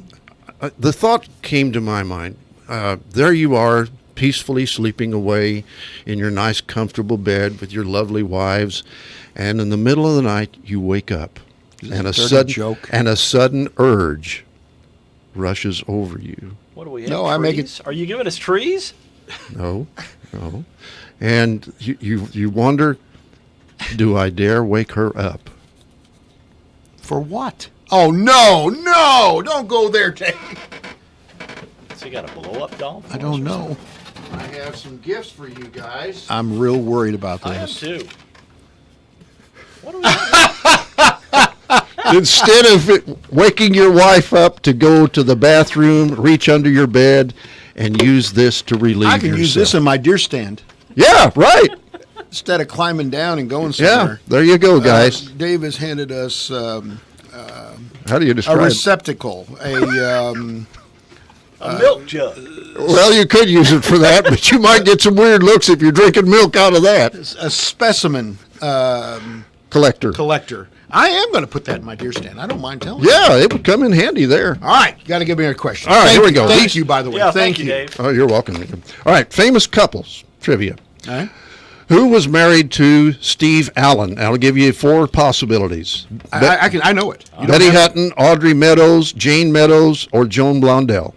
the thought came to my mind. There you are, peacefully sleeping away in your nice, comfortable bed with your lovely wives, and in the middle of the night, you wake up, and a sudden urge rushes over you. What do we have? No, I make it- trees? Are you giving us trees? No. And you wonder, do I dare wake her up? For what? Oh, no, don't go there, Dave. So you got a blow-up doll? I don't know. I have some gifts for you guys. I'm real worried about I am this. too. What do we have? Instead of waking your wife up to go to the bathroom, reach under your bed, and use this to relieve I can yourself. use this in my deer stand. Yeah, right. Instead of climbing down and going Yeah, somewhere. there you go, guys. Dave has handed us How do you a describe it? receptacle, a milk jug. Well, you could use it for that, but you might get some weird looks if you're drinking milk out of that. a specimen Collector. I am going to put that in my deer stand. I don't mind telling you. Yeah, it would come in handy there. All right, you got to give me a question. All right, Thank here we you. go. Thank you, by the way. Yeah, thank you. Dave. Oh, you're welcome. All right, famous couples trivia. All right. Who was married to Steve Allen? I'll give you 4 possibilities. I know it. You don't Betty have to- Hutton, Audrey Meadows, Jane Meadows, or Joan Blondell.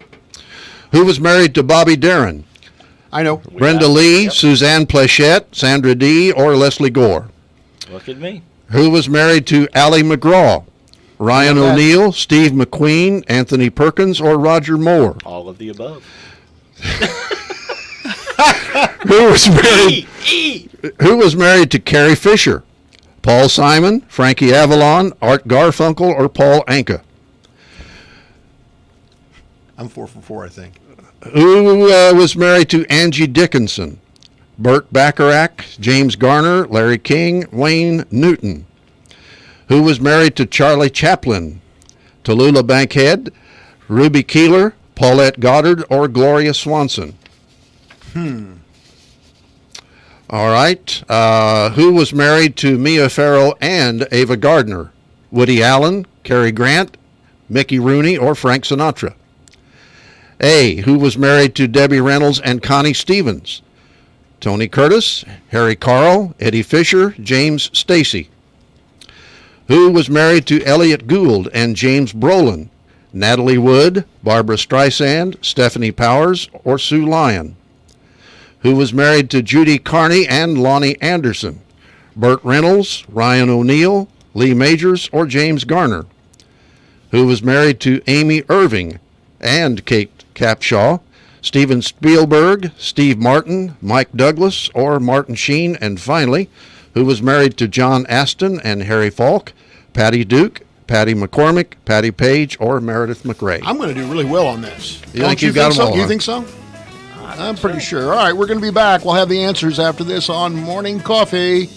Who was married to Bobby Darin? I know. Brenda Lee, Suzanne Plachette, Sandra Dee, or Leslie Gore? Look at me. Who was married to Allie McGraw? Ryan that. O'Neal, Steve McQueen, Anthony Perkins, or Roger Moore? All of the above. Who was married? Who was married to Carrie Fisher? Paul Simon, Frankie Avalon, Art Garfunkel, or Paul Anka? I'm 4 for 4, I think. Who was married to Angie Dickinson? Burt Bacharach, James Garner, Larry King, Wayne Newton. Who was married to Charlie Chaplin? Tallulah Bankhead, Ruby Keeler, Paulette Goddard, or Gloria Swanson? All right. Who was married to Mia Farrow and Ava Gardner? Woody Allen, Cary Grant, Mickey Rooney, or Frank Sinatra? A. Who was married to Debbie Reynolds and Connie Stevens? Tony Curtis, Harry Carl, Eddie Fisher, James Stacy. Who was married to Elliot Gould and James Brolin? Natalie Wood, Barbara Streisand, Stephanie Powers, or Sue Lyon? Who was married to Judy Carney and Lonnie Anderson? Burt Reynolds, Ryan O'Neal, Lee Majors, or James Garner? Who was married to Amy Irving and Kate Capshaw? Steven Spielberg, Steve Martin, Mike Douglas, or Martin Sheen? And finally, who was married to John Aston and Harry Falk, Patty Duke, Patty McCormick, Patty Page, or Meredith McRae? I'm going to do really well on this. You think you got them so? all, You huh? think so? I'm pretty sure. All right, we're going to be back. We'll have the answers after this on Morning Coffee.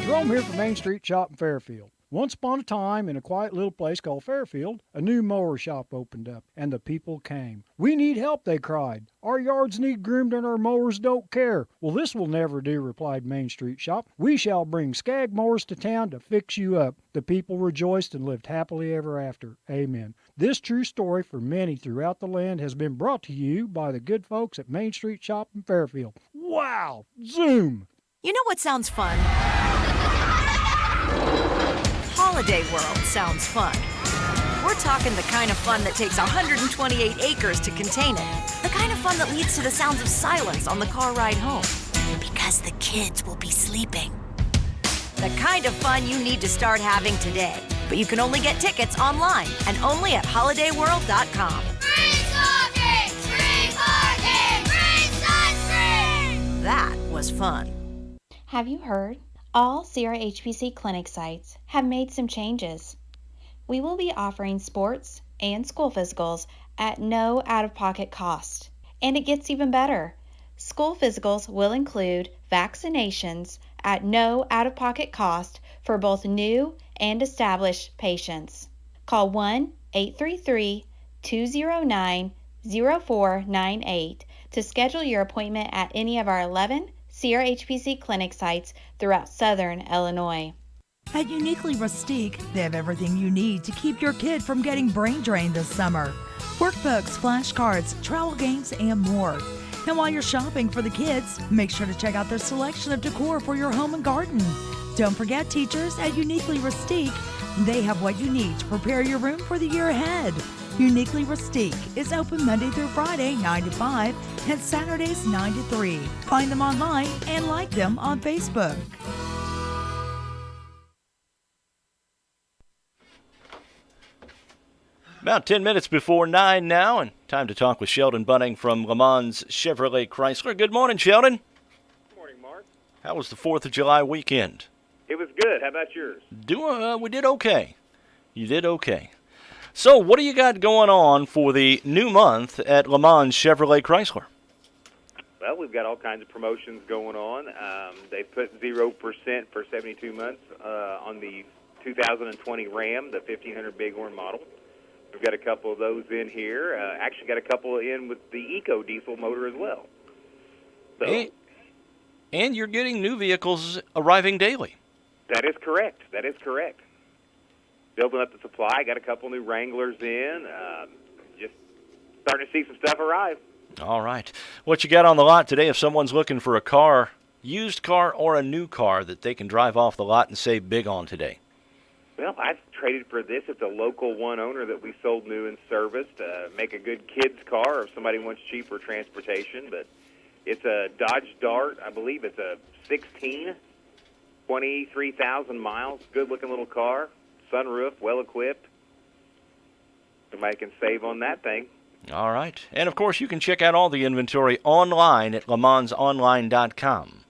Jerome here from Main Street Shop in Fairfield. Once upon a time, in a quiet little place called Fairfield, a new mower shop opened up, and the people came. "We need help," they cried. "Our yards need groomed and our mowers don't care." "Well, this will never do," replied Main Street Shop. "We shall bring Skag mowers to town to fix you up." The people rejoiced and lived happily ever after. Amen. This true story for many throughout the land has been brought to you by the good folks at Main Street Shop in Fairfield. Wow! Zoom! You know what sounds fun? Holiday World sounds fun. We're talking the kind of fun that takes 128 acres to contain it. The kind of fun that leads to the sounds of silence on the car ride home. Because the kids will be sleeping. The kind of fun you need to start having today. But you can only get tickets online and only at holidayworld.com. That was fun. Have you heard? All Sierra HPC clinic sites have made some changes. We will be offering sports and school physicals at no out-of-pocket cost. And it gets even better. School physicals will include vaccinations at no out-of-pocket cost for both new and established patients. Call 1-833-209-0498 to schedule your appointment at any of our 11 Sierra HPC clinic sites throughout southern Illinois. At Uniquely Rustique, they have everything you need to keep your kid from getting brain drained this summer. Workbooks, flashcards, travel games, and more. And while you're shopping for the kids, make sure to check out their selection of decor for your home and garden. Don't forget, teachers, at Uniquely Rustique, they have what you need to prepare your room for the year ahead. Uniquely Rustique is open Monday through Friday, 9 to 5, and Saturdays, 9 to 3. Find them online and like them on Facebook. About 10 minutes before 9 now, and time to talk with Sheldon Bunning from Le Mans Chevrolet Chrysler. Good morning, Sheldon. Good morning, Mark. How was the 4th of July weekend? It was good. How about yours? We did okay. You did okay. So, what do you got going on for the new month at Le Mans Chevrolet Chrysler? Well, we've got all kinds of promotions going on. They put 0% for 72 months on the 2020 Ram, the 1500 Bighorn model. We've got a couple of those in here. Actually got a couple in with the Eco Diesel motor as well. So, and you're getting new vehicles arriving daily. that is correct. That is correct. Building up the supply. Got a couple new Wranglers in. Just starting to see some stuff arrive. All right. What you got on the lot today if someone's looking for a car, used car or a new car that they can drive off the lot and save big on today? Well, I've traded for this. It's a local one owner that we sold new and serviced. Make a good kid's car if somebody wants cheaper transportation. But it's a Dodge Dart. I believe it's a 16, 23,000 miles. Good-looking little car. Sunroof, well-equipped. Somebody can save on that thing. All right. And, of course, you can check out all the inventory online at lemansonline.com.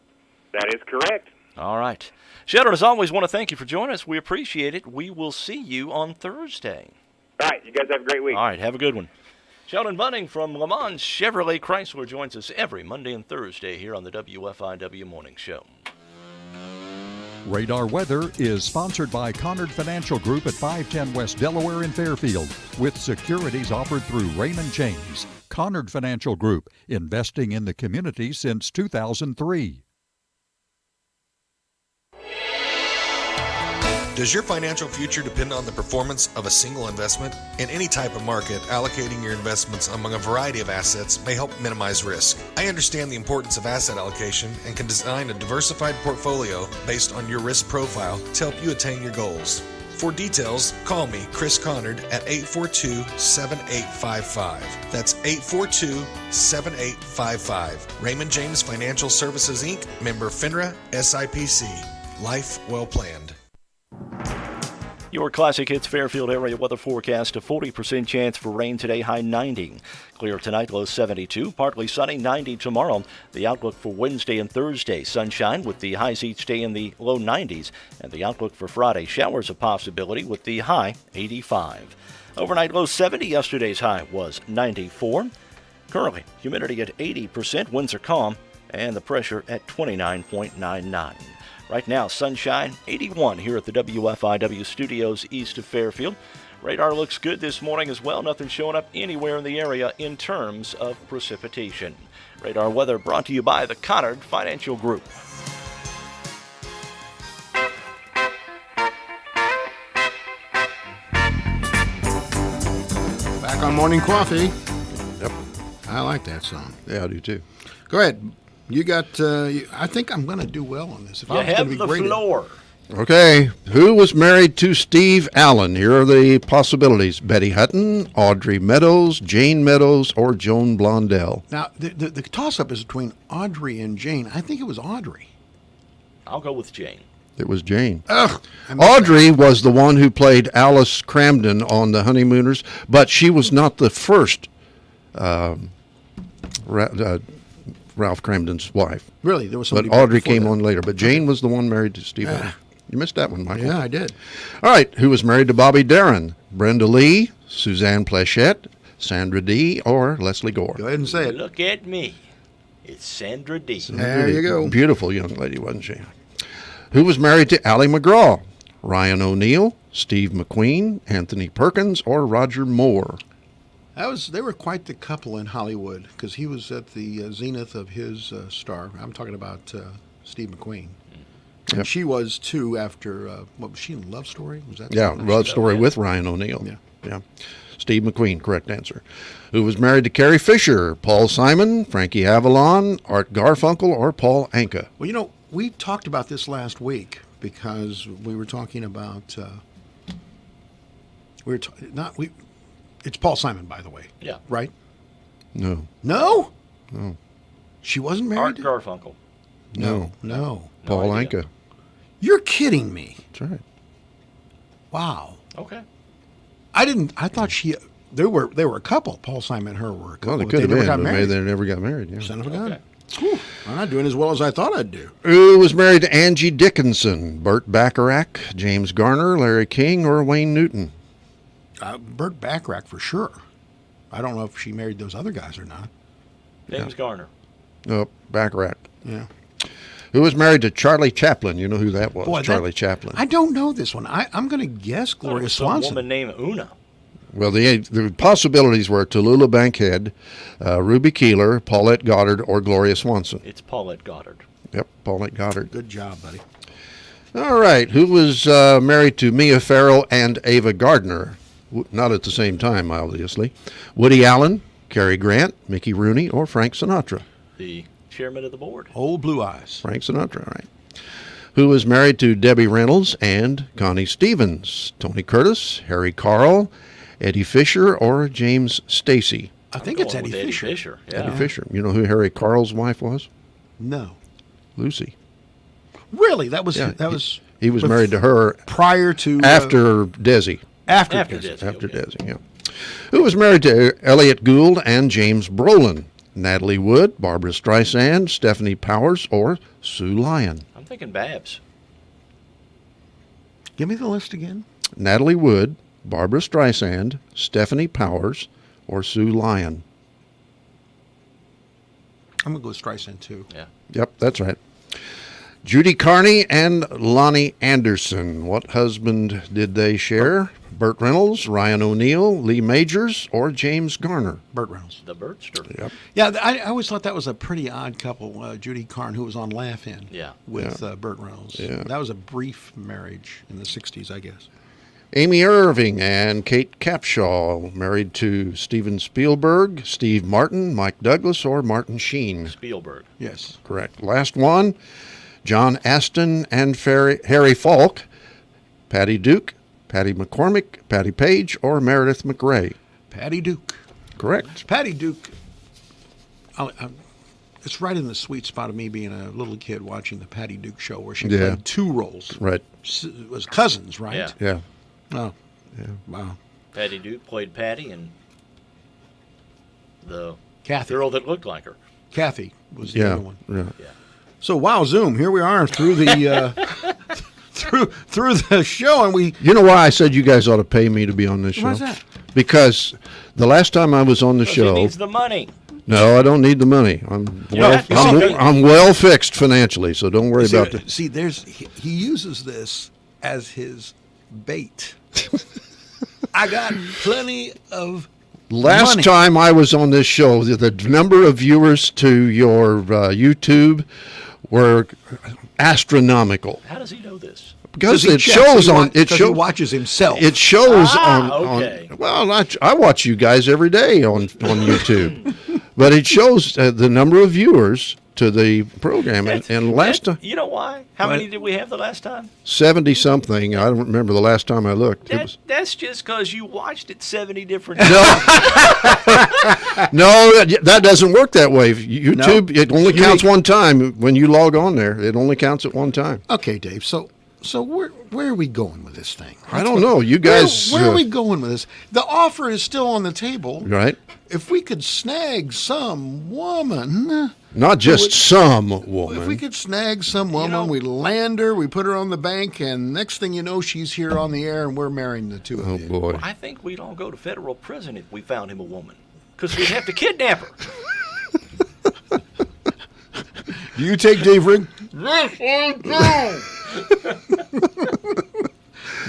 That is correct. All right. Sheldon, as always, want to thank you for joining us. We appreciate it. We will see you on Thursday. All right. You guys have a great week. All right. Have a good one. Sheldon Bunning from Le Mans Chevrolet Chrysler joins us every Monday and Thursday here on the WFIW Morning Show. Radar Weather is sponsored by Conard Financial Group at 510 West Delaware in Fairfield, with securities offered through Raymond James. Conard Financial Group, investing in the community since 2003. Does your financial future depend on the performance of a single investment? In any type of market, allocating your investments among a variety of assets may help minimize risk. I understand the importance of asset allocation and can design a diversified portfolio based on your risk profile to help you attain your goals. For details, call me, Chris Conard, at 842-7855. That's 842-7855. Raymond James Financial Services, Inc., member FINRA, SIPC. Life well planned. Your Classic Hits Fairfield area weather forecast: a 40% chance for rain today, high 90. Clear tonight, low 72. Partly sunny, 90 tomorrow. The outlook for Wednesday and Thursday: sunshine with the highs each day in the low 90s. And the outlook for Friday: showers a possibility with the high 85. Overnight low 70. Yesterday's high was 94. Currently, humidity at 80%. Winds are calm. And the pressure at 29.99. Right now, sunshine, 81 here at the WFIW studios east of Fairfield. Radar looks good this morning as well. Nothing showing up anywhere in the area in terms of precipitation. Radar weather brought to you by the Conard Financial Group. Back on Morning Coffee. Yep. I like that song. Yeah, I do too. Go ahead. You got, I think I'm going to do well on this. If You I was have gonna be the graded- floor. Okay, who was married to Steve Allen? Here are the possibilities: Betty Hutton, Audrey Meadows, Jane Meadows, or Joan Blondell. Now, the toss-up is between Audrey and Jane. I think it was Audrey. I'll go with Jane. It was Jane. Ugh. Audrey was the one who played Alice Cramden on The Honeymooners, but she was not the first Ralph Cramden's wife. Really? There was But somebody Audrey before came that. on later. But Jane was the one married to Steve Ah. Allen. You missed that one, Michael. Yeah, I did. All right, who was married to Bobby Darin? Brenda Lee, Suzanne Plachette, Sandra Dee, or Leslie Gore? Go ahead and say it. Look at me. It's Sandra Dee. There you go. Beautiful young lady, wasn't she? Who was married to Ally McGraw? Ryan O'Neal, Steve McQueen, Anthony Perkins, or Roger Moore? They were quite the couple in Hollywood because he was at the zenith of his star. I'm talking about Steve McQueen. And Yep. she was too after, what was she in Love Story? Was that? Yeah, Love Story with Ryan O'Neal. Yeah. Steve McQueen, correct answer. Who was married to Carrie Fisher? Paul Simon, Frankie Avalon, Art Garfunkel, or Paul Anka? Well, you know, we talked about this last week because we were talking about, it's Paul Simon, by the way. Yeah. Right? No. No? No. She wasn't married? Art Garfunkel. No. Paul Anka. You're kidding me. That's right. Wow. Okay. I thought they were a couple. Paul Simon and her were a couple. Well, they but could have never been, got but married. maybe they never got married. Yeah. Son of a gun. Whew, I'm not doing as well as I thought I'd do. Who was married to Angie Dickinson? Burt Bacharach, James Garner, Larry King, or Wayne Newton? Burt Bacharach for sure. I don't know if she married those other guys or not. James Garner. Oh, Baccarat. Yeah. Who was married to Charlie Chaplin? You know who that was? Boy, Charlie Chaplin. I don't know this one. I'm going to guess Gloria Some Swanson. woman named Una. Well, the possibilities were Tallulah Bankhead, Ruby Keeler, Paulette Goddard, or Gloria Swanson. It's Paulette Goddard. Yep, Paulette Goddard. Good job, buddy. All right. Who was married to Mia Farrow and Ava Gardner? Not at the same time, obviously. Woody Allen, Cary Grant, Mickey Rooney, or Frank Sinatra? The chairman of the board. Old Blue Eyes. Frank Sinatra, all right. Who was married to Debbie Reynolds and Connie Stevens? Tony Curtis, Harry Carl, Eddie Fisher, or James Stacy? I think it's Eddie Fisher. Yeah. Eddie Fisher. You know who Harry Carl's wife was? No. Lucy. Really? That was Yeah, that was. He was married to her prior to after Desi. After Desi, yeah. Who was married to Elliot Gould and James Brolin? Natalie Wood, Barbara Streisand, Stephanie Powers, or Sue Lyon? I'm thinking Babs. Give me the list again. Natalie Wood, Barbara Streisand, Stephanie Powers, or Sue Lyon? I'm going to go with Streisand, too. Yeah. Yep, that's right. Judy Carney and Lonnie Anderson. What husband did they share? Burt Reynolds, Ryan O'Neal, Lee Majors, or James Garner? Burt Reynolds. The Bertster. Yep. Yeah, I always thought that was a pretty odd couple. Judy Carn, who was on Laugh-In. Yeah. With Burt Reynolds. Yeah. That was a brief marriage in the 60s, I guess. Amy Irving and Kate Capshaw, married to Steven Spielberg, Steve Martin, Mike Douglas, or Martin Sheen? Spielberg. Yes. Correct. Last one, John Aston and Harry Falk, Patty Duke, Patty McCormick, Patty Page, or Meredith McRae? Patty Duke. Correct. Patty Duke. It's right in the sweet spot of me being a little kid watching the Patty Duke show where she played two roles. Right. It was cousins, right? Yeah. Yeah. Oh. Yeah. Wow. Patty Duke played Patty, and the Kathy. girl that looked like her. Kathy was the other one. Yeah. So wow, Zoom. Here we are through the through the show, and we. You know why I said you guys ought to pay me to be on this show? Why's that? Because the last time I was on the show, She needs the money. no, I don't need the money. I'm well fixed financially, so don't worry about that. See, he uses this as his bait. I got plenty of. Last money. time I was on this show, the number of viewers to your YouTube were astronomical. How does he know this? Because he it checks, shows he on. It he shows. watches himself. It shows okay. on. Well, I watch you guys every day on YouTube, but it shows the number of viewers to the program. And last time, You know why? How many did we have the last time? 70 something. I don't remember the last time I looked. That's just because you watched it 70 different No, times. no, that doesn't work that way. YouTube, it only counts one time. When you log on there, it only counts at one time. Okay, Dave. So where are we going with this thing? I don't know. You guys. Where are we going with this? The offer is still on the table. Right. If we could snag some woman. Not just some woman. If we could snag some woman, we land her, we put her on the bank, and next thing you know, she's here on the air, and we're marrying the two of you. Oh, boy. I think we'd all go to federal prison if we found him a woman. Because we'd have to kidnap her. Do you take Dave Rigg? Yes, I do.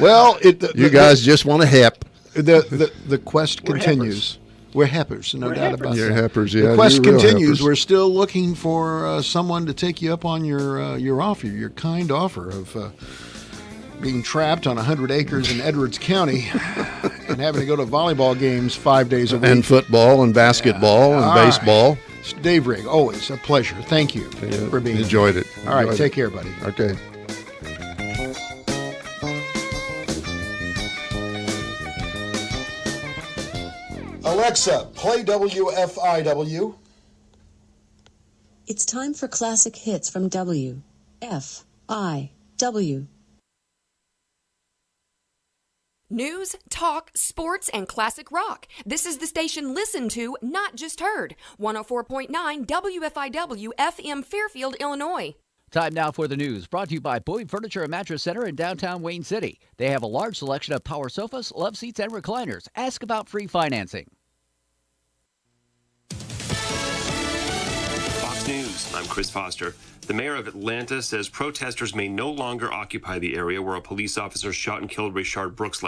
Well, you guys just want to hep. The quest We're continues. We're heppers, no doubt about You're that. heppers, yeah. The quest you're real continues. heppers. We're still looking for someone to take you up on your offer, your kind offer of being trapped on 100 acres in Edwards County and having to go to volleyball games 5 days a week. And football and basketball and All baseball. right. It's Dave Rigg, always a pleasure. Thank you for being here. Enjoyed it. All right, Enjoyed take it. care, buddy. Okay. Alexa, play WFIW. It's time for classic hits from WFIW. News, talk, sports, and classic rock. This is the station listened to, not just heard. 104.9 WFIW FM Fairfield, Illinois. Time now for the news, brought to you by Boyd Furniture and Mattress Center in downtown Wayne City. They have a large selection of power sofas, love seats, and recliners. Ask about free financing. Fox News. News. I'm Chris Foster. The mayor of Atlanta says protesters may no longer occupy the area where a police officer shot and killed Rayshard Brooks last